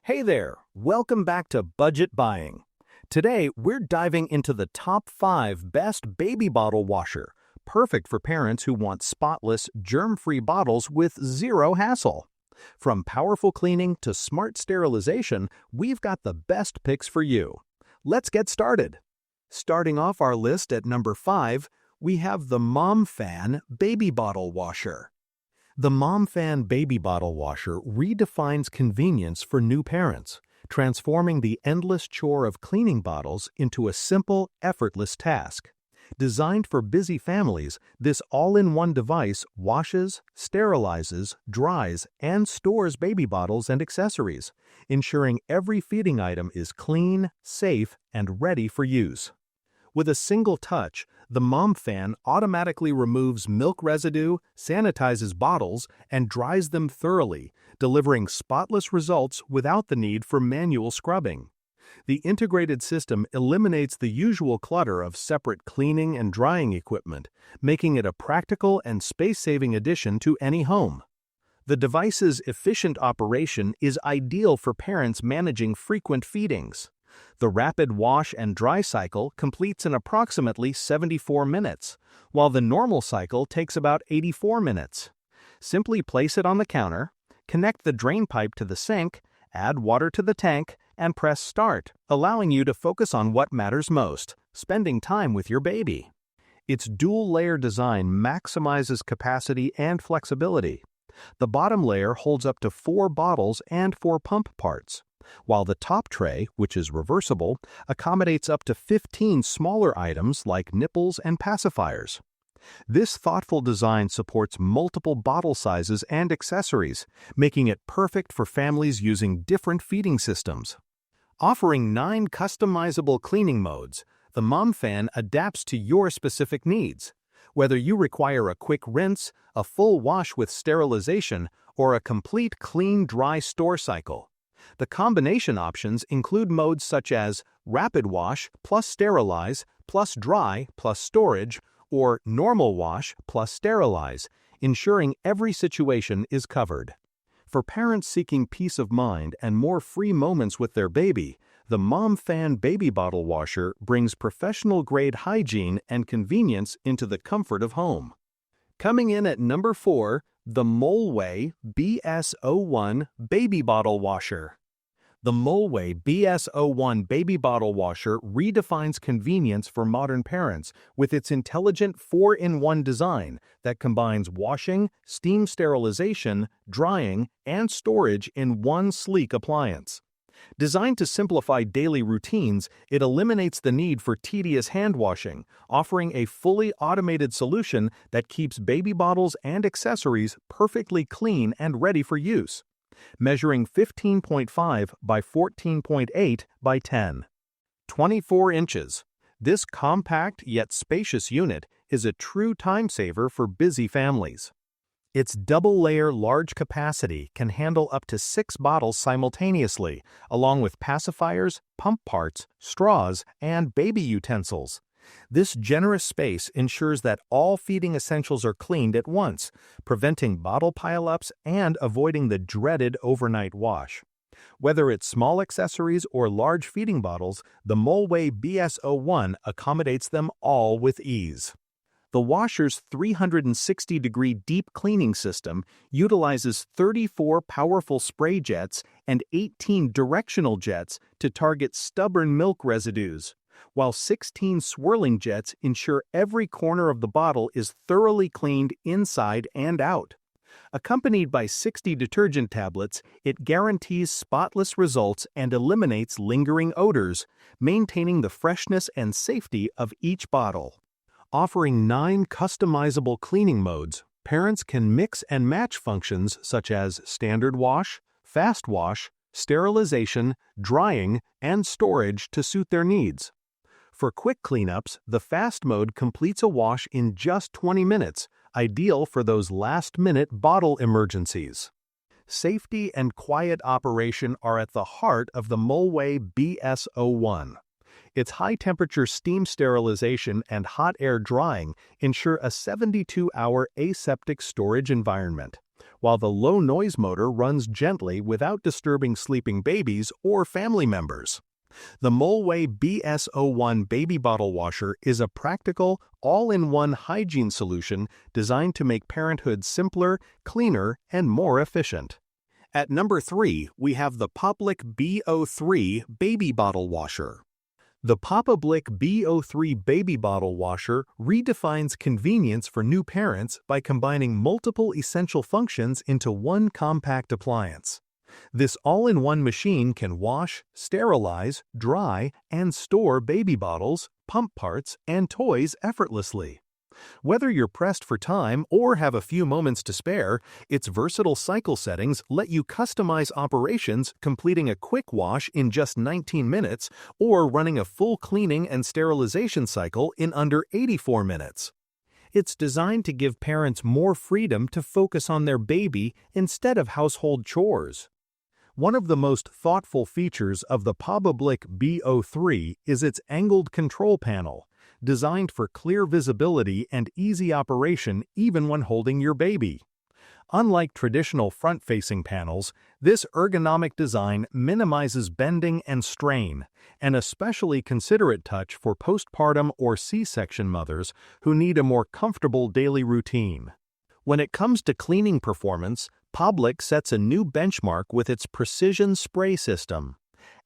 Hey there, welcome back to Budget Buying. Today, we're diving into the top 5 best baby bottle washer, perfect for parents who want spotless, germ-free bottles with zero hassle. From powerful cleaning to smart sterilization, we've got the best picks for you. Let's get started. Starting off our list at number 5, we have the Momfann Baby Bottle Washer. The Momfann Baby Bottle Washer redefines convenience for new parents, transforming the endless chore of cleaning bottles into a simple, effortless task. Designed for busy families, this all-in-one device washes, sterilizes, dries, and stores baby bottles and accessories, ensuring every feeding item is clean, safe, and ready for use. With a single touch, the Momfann automatically removes milk residue, sanitizes bottles, and dries them thoroughly, delivering spotless results without the need for manual scrubbing. The integrated system eliminates the usual clutter of separate cleaning and drying equipment, making it a practical and space-saving addition to any home. The device's efficient operation is ideal for parents managing frequent feedings. The rapid wash and dry cycle completes in approximately 74 minutes, while the normal cycle takes about 84 minutes. Simply place it on the counter, connect the drain pipe to the sink, add water to the tank, and press start, allowing you to focus on what matters most, spending time with your baby. Its dual-layer design maximizes capacity and flexibility. The bottom layer holds up to 4 bottles and 4 pump parts, while the top tray, which is reversible, accommodates up to 15 smaller items like nipples and pacifiers. This thoughtful design supports multiple bottle sizes and accessories, making it perfect for families using different feeding systems. Offering 9 customizable cleaning modes, the Momfann adapts to your specific needs. Whether you require a quick rinse, a full wash with sterilization, or a complete clean-dry store cycle, the combination options include modes such as rapid wash plus sterilize plus dry plus storage, or normal wash plus sterilize, ensuring every situation is covered. For parents seeking peace of mind and more free moments with their baby, the Momfann Baby Bottle Washer brings professional-grade hygiene and convenience into the comfort of home. Coming in at number 4, the Molway BS01 Baby Bottle Washer. The Molway BS01 Baby Bottle Washer redefines convenience for modern parents with its intelligent 4-in-1 design that combines washing, steam sterilization, drying, and storage in one sleek appliance. Designed to simplify daily routines, it eliminates the need for tedious hand washing, offering a fully automated solution that keeps baby bottles and accessories perfectly clean and ready for use. Measuring 15.5 by 14.8 by 10. 24 inches. This compact yet spacious unit is a true time saver for busy families. Its double-layer large capacity can handle up to 6 bottles simultaneously, along with pacifiers, pump parts, straws, and baby utensils. This generous space ensures that all feeding essentials are cleaned at once, preventing bottle pileups and avoiding the dreaded overnight wash. Whether it's small accessories or large feeding bottles, the Molway BS01 accommodates them all with ease. The washer's 360-degree deep cleaning system utilizes 34 powerful spray jets and 18 directional jets to target stubborn milk residues, while 16 swirling jets ensure every corner of the bottle is thoroughly cleaned inside and out. Accompanied by 60 detergent tablets, it guarantees spotless results and eliminates lingering odors, maintaining the freshness and safety of each bottle. Offering 9 customizable cleaning modes, parents can mix and match functions such as standard wash, fast wash, sterilization, drying, and storage to suit their needs. For quick cleanups, the fast mode completes a wash in just 20 minutes, ideal for those last-minute bottle emergencies. Safety and quiet operation are at the heart of the Molway BS01. Its high-temperature steam sterilization and hot air drying ensure a 72-hour aseptic storage environment, while the low-noise motor runs gently without disturbing sleeping babies or family members. The Molway BS01 baby bottle washer is a practical, all-in-one hygiene solution designed to make parenthood simpler, cleaner, and more efficient. At number 3, we have the Papablic B03 baby bottle washer. The Papablic B03 baby bottle washer redefines convenience for new parents by combining multiple essential functions into one compact appliance. This all-in-one machine can wash, sterilize, dry, and store baby bottles, pump parts, and toys effortlessly. Whether you're pressed for time or have a few moments to spare, its versatile cycle settings let you customize operations, completing a quick wash in just 19 minutes or running a full cleaning and sterilization cycle in under 84 minutes. It's designed to give parents more freedom to focus on their baby instead of household chores. One of the most thoughtful features of the Papablic B03 is its angled control panel, designed for clear visibility and easy operation even when holding your baby. Unlike traditional front-facing panels, this ergonomic design minimizes bending and strain, an especially considerate touch for postpartum or C-section mothers who need a more comfortable daily routine. When it comes to cleaning performance, Papablic sets a new benchmark with its precision spray system.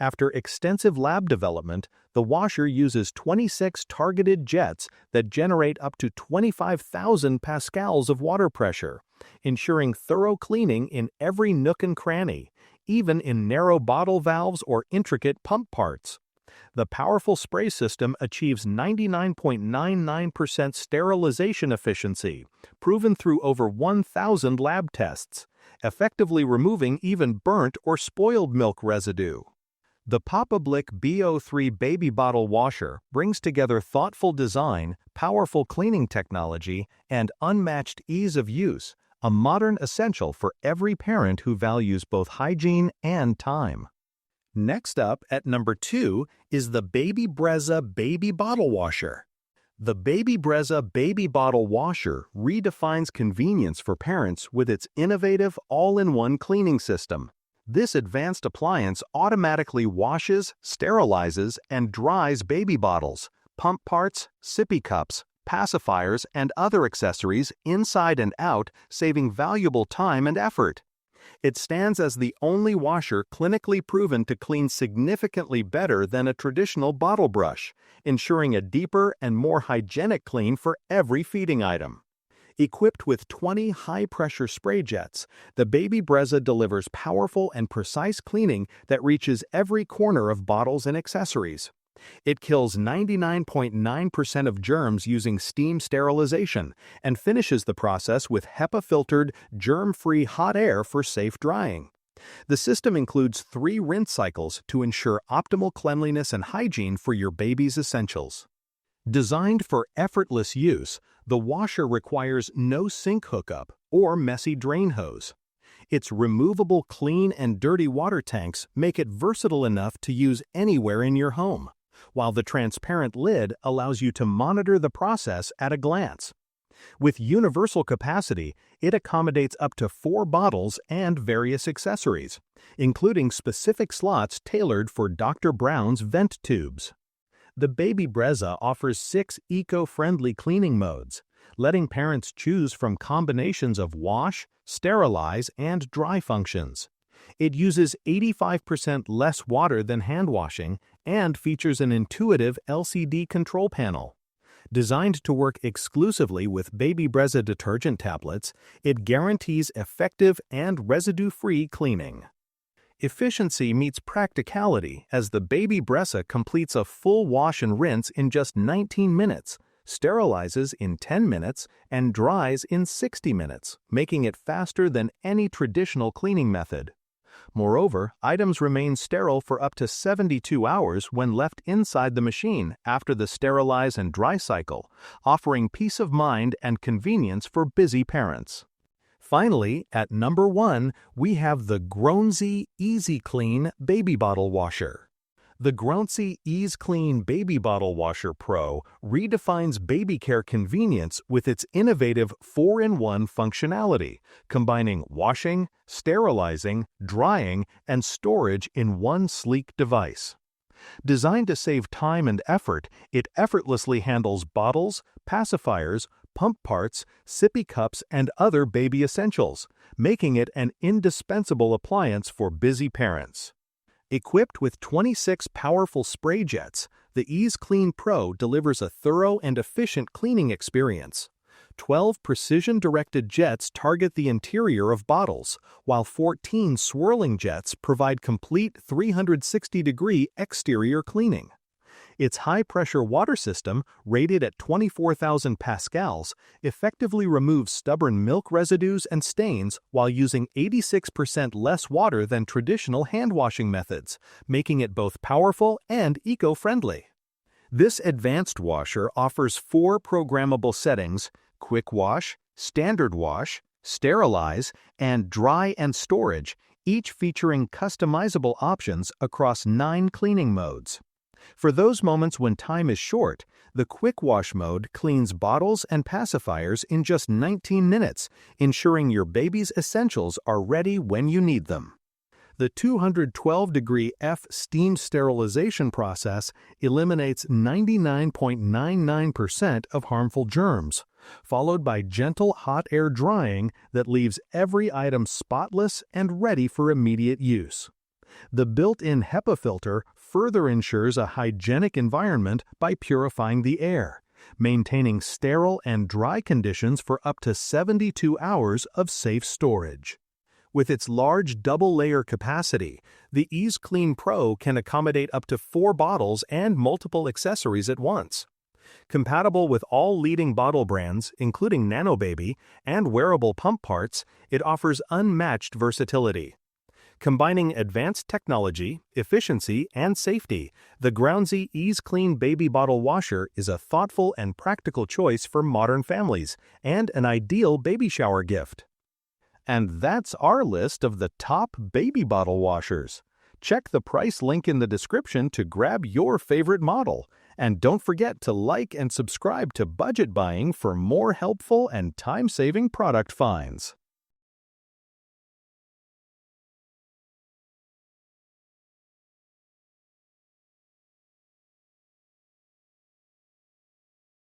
After extensive lab development, the washer uses 26 targeted jets that generate up to 25,000 pascals of water pressure, ensuring thorough cleaning in every nook and cranny, even in narrow bottle valves or intricate pump parts. The powerful spray system achieves 99.99% sterilization efficiency, proven through over 1,000 lab tests, effectively removing even burnt or spoiled milk residue. The Papablic B03 baby bottle washer brings together thoughtful design, powerful cleaning technology, and unmatched ease of use, a modern essential for every parent who values both hygiene and time. Next up, at number 2, is the Brezza baby bottle washer. The Brezza baby bottle washer redefines convenience for parents with its innovative all-in-one cleaning system. This advanced appliance automatically washes, sterilizes, and dries baby bottles, pump parts, sippy cups, pacifiers, and other accessories inside and out, saving valuable time and effort. It stands as the only washer clinically proven to clean significantly better than a traditional bottle brush, ensuring a deeper and more hygienic clean for every feeding item. Equipped with 20 high-pressure spray jets, the Brezza delivers powerful and precise cleaning that reaches every corner of bottles and accessories. It kills 99.9% of germs using steam sterilization and finishes the process with HEPA-filtered, germ-free hot air for safe drying. The system includes 3 rinse cycles to ensure optimal cleanliness and hygiene for your baby's essentials. Designed for effortless use, the washer requires no sink hookup or messy drain hose. Its removable clean and dirty water tanks make it versatile enough to use anywhere in your home, while the transparent lid allows you to monitor the process at a glance. With universal capacity, it accommodates up to 4 bottles and various accessories, including specific slots tailored for Dr. Brown's vent tubes. The Brezza offers 6 eco-friendly cleaning modes, letting parents choose from combinations of wash, sterilize, and dry functions. It uses 85% less water than hand washing and features an intuitive LCD control panel. Designed to work exclusively with Brezza detergent tablets, it guarantees effective and residue-free cleaning. Efficiency meets practicality as the Brezza completes a full wash and rinse in just 19 minutes, sterilizes in 10 minutes, and dries in 60 minutes, making it faster than any traditional cleaning method. Moreover, items remain sterile for up to 72 hours when left inside the machine after the sterilize and dry cycle, offering peace of mind and convenience for busy parents. Finally, at number 1, we have the Grownsy EaseClean baby bottle washer. The Grownsy EaseClean Baby Bottle Washer Pro redefines baby care convenience with its innovative 4-in-1 functionality, combining washing, sterilizing, drying, and storage in one sleek device. Designed to save time and effort, it effortlessly handles bottles, pacifiers, pump parts, sippy cups, and other baby essentials, making it an indispensable appliance for busy parents. Equipped with 26 powerful spray jets, the EaseClean Pro delivers a thorough and efficient cleaning experience. 12 precision-directed jets target the interior of bottles, while 14 swirling jets provide complete 360-degree exterior cleaning. Its high-pressure water system, rated at 24,000 pascals, effectively removes stubborn milk residues and stains while using 86% less water than traditional hand-washing methods, making it both powerful and eco-friendly. This advanced washer offers 4 programmable settings: Quick Wash, Standard Wash, Sterilize, and Dry and Storage, each featuring customizable options across 9 cleaning modes. For those moments when time is short, the Quick Wash mode cleans bottles and pacifiers in just 19 minutes, ensuring your baby's essentials are ready when you need them. The 212-degree F steam sterilization process eliminates 99.99% of harmful germs, followed by gentle hot air drying that leaves every item spotless and ready for immediate use. The built-in HEPA filter further ensures a hygienic environment by purifying the air, maintaining sterile and dry conditions for up to 72 hours of safe storage. With its large double-layer capacity, the EaseClean Pro can accommodate up to 4 bottles and multiple accessories at once. Compatible with all leading bottle brands, including NanoBaby, and wearable pump parts, it offers unmatched versatility. Combining advanced technology, efficiency, and safety, the Grownsy EaseClean Baby Bottle Washer is a thoughtful and practical choice for modern families and an ideal baby shower gift. And that's our list of the top baby bottle washers. Check the price link in the description to grab your favorite model. And don't forget to like and subscribe to Budget Buying for more helpful and time-saving product finds.